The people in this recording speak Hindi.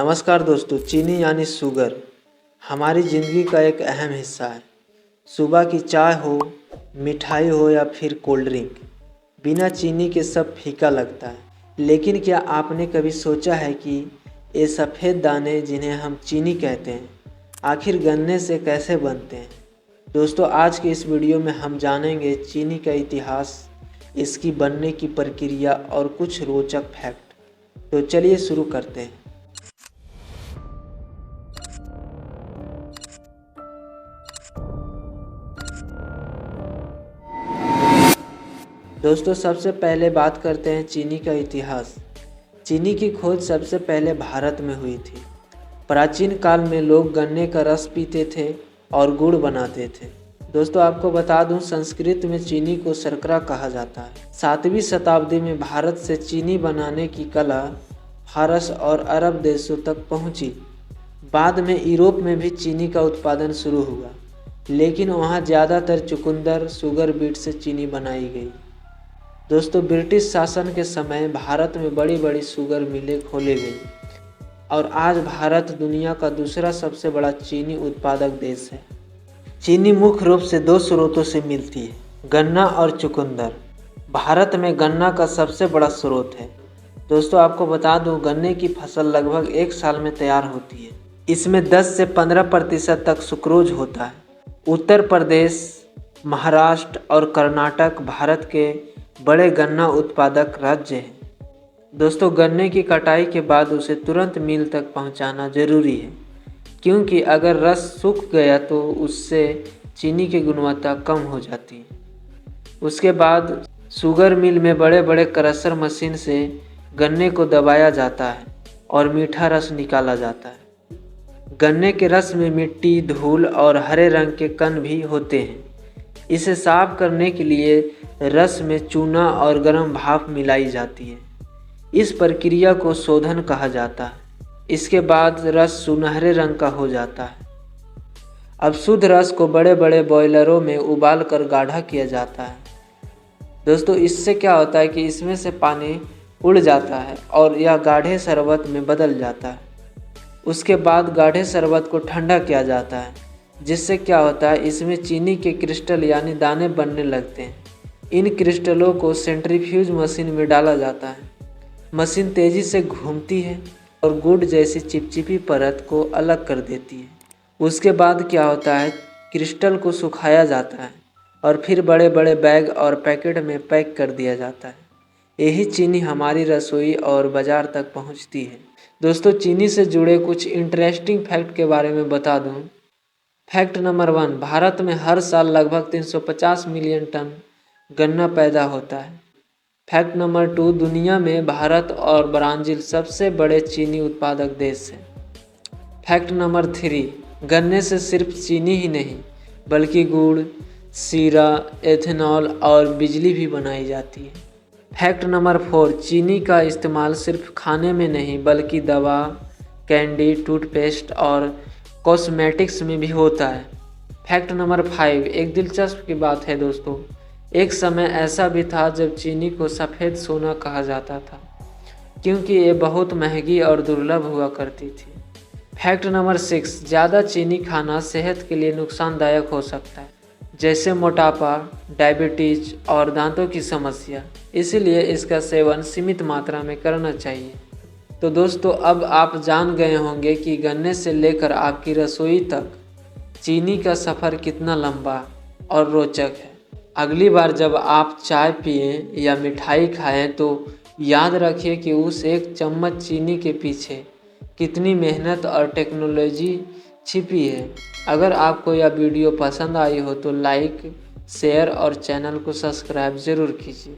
नमस्कार दोस्तों, चीनी यानी शुगर हमारी ज़िंदगी का एक अहम हिस्सा है। सुबह की चाय हो, मिठाई हो या फिर कोल्ड ड्रिंक, बिना चीनी के सब फीका लगता है। लेकिन क्या आपने कभी सोचा है कि ये सफ़ेद दाने जिन्हें हम चीनी कहते हैं, आखिर गन्ने से कैसे बनते हैं? दोस्तों, आज के इस वीडियो में हम जानेंगे चीनी का इतिहास, इसकी बनने की प्रक्रिया और कुछ रोचक फैक्ट। तो चलिए शुरू करते हैं। दोस्तों, सबसे पहले बात करते हैं चीनी का इतिहास। चीनी की खोज सबसे पहले भारत में हुई थी। प्राचीन काल में लोग गन्ने का रस पीते थे और गुड़ बनाते थे। दोस्तों, आपको बता दूं, संस्कृत में चीनी को शर्करा कहा जाता है। 7वीं शताब्दी में भारत से चीनी बनाने की कला फारस और अरब देशों तक पहुंची। बाद में यूरोप में भी चीनी का उत्पादन शुरू हुआ, लेकिन वहां ज़्यादातर चुकंदर शुगर बीट से चीनी बनाई गई। दोस्तों, ब्रिटिश शासन के समय भारत में बड़ी बड़ी शुगर मिलें खोली गई और आज भारत दुनिया का दूसरा सबसे बड़ा चीनी उत्पादक देश है। चीनी मुख्य रूप से दो स्रोतों से मिलती है, गन्ना और चुकंदर। भारत में गन्ना का सबसे बड़ा स्रोत है। दोस्तों, आपको बता दूं, गन्ने की फसल लगभग 1 साल में तैयार होती है। इसमें 10 से 15% तक सुक्रोज होता है। उत्तर प्रदेश, महाराष्ट्र और कर्नाटक भारत के बड़े गन्ना उत्पादक राज्य हैं। दोस्तों, गन्ने की कटाई के बाद उसे तुरंत मिल तक पहुंचाना जरूरी है, क्योंकि अगर रस सूख गया तो उससे चीनी की गुणवत्ता कम हो जाती है। उसके बाद शुगर मिल में बड़े बड़े क्रशर मशीन से गन्ने को दबाया जाता है और मीठा रस निकाला जाता है। गन्ने के रस में मिट्टी, धूल और हरे रंग के कण भी होते हैं। इसे साफ करने के लिए रस में चूना और गर्म भाप मिलाई जाती है। इस प्रक्रिया को शोधन कहा जाता है। इसके बाद रस सुनहरे रंग का हो जाता है। अब शुद्ध रस को बड़े बड़े बॉयलरों में उबाल कर गाढ़ा किया जाता है। दोस्तों, इससे क्या होता है कि इसमें से पानी उड़ जाता है और यह गाढ़े शरबत में बदल जाता है। उसके बाद गाढ़े शरबत को ठंडा किया जाता है, जिससे क्या होता है, इसमें चीनी के क्रिस्टल यानी दाने बनने लगते हैं। इन क्रिस्टलों को सेंट्रीफ्यूज मशीन में डाला जाता है। मशीन तेज़ी से घूमती है और गुड़ जैसी चिपचिपी परत को अलग कर देती है। उसके बाद क्या होता है, क्रिस्टल को सुखाया जाता है और फिर बड़े बड़े बैग और पैकेट में पैक कर दिया जाता है। यही चीनी हमारी रसोई और बाज़ार तक पहुंचती है। दोस्तों, चीनी से जुड़े कुछ इंटरेस्टिंग फैक्ट के बारे में बता दूं। फैक्ट नंबर 1, भारत में हर साल लगभग 350 मिलियन टन गन्ना पैदा होता है। फैक्ट नंबर 2, दुनिया में भारत और ब्राज़ील सबसे बड़े चीनी उत्पादक देश हैं। फैक्ट नंबर 3, गन्ने से सिर्फ चीनी ही नहीं बल्कि गुड़, शीरा, एथेनॉल और बिजली भी बनाई जाती है। फैक्ट नंबर 4, चीनी का इस्तेमाल सिर्फ खाने में नहीं बल्कि दवा, कैंडी, टूथपेस्ट और कॉस्मेटिक्स में भी होता है। फैक्ट नंबर 5, एक दिलचस्प की बात है दोस्तों, एक समय ऐसा भी था जब चीनी को सफ़ेद सोना कहा जाता था, क्योंकि ये बहुत महंगी और दुर्लभ हुआ करती थी। फैक्ट नंबर 6, ज़्यादा चीनी खाना सेहत के लिए नुकसानदायक हो सकता है, जैसे मोटापा, डायबिटीज और दांतों की समस्या। इसीलिए इसका सेवन सीमित मात्रा में करना चाहिए। तो दोस्तों, अब आप जान गए होंगे कि गन्ने से लेकर आपकी रसोई तक चीनी का सफ़र कितना लंबा और रोचक है। अगली बार जब आप चाय पिएं या मिठाई खाएं तो याद रखिए कि उस एक चम्मच चीनी के पीछे कितनी मेहनत और टेक्नोलॉजी छिपी है। अगर आपको यह वीडियो पसंद आई हो तो लाइक, शेयर और चैनल को सब्सक्राइब ज़रूर कीजिए।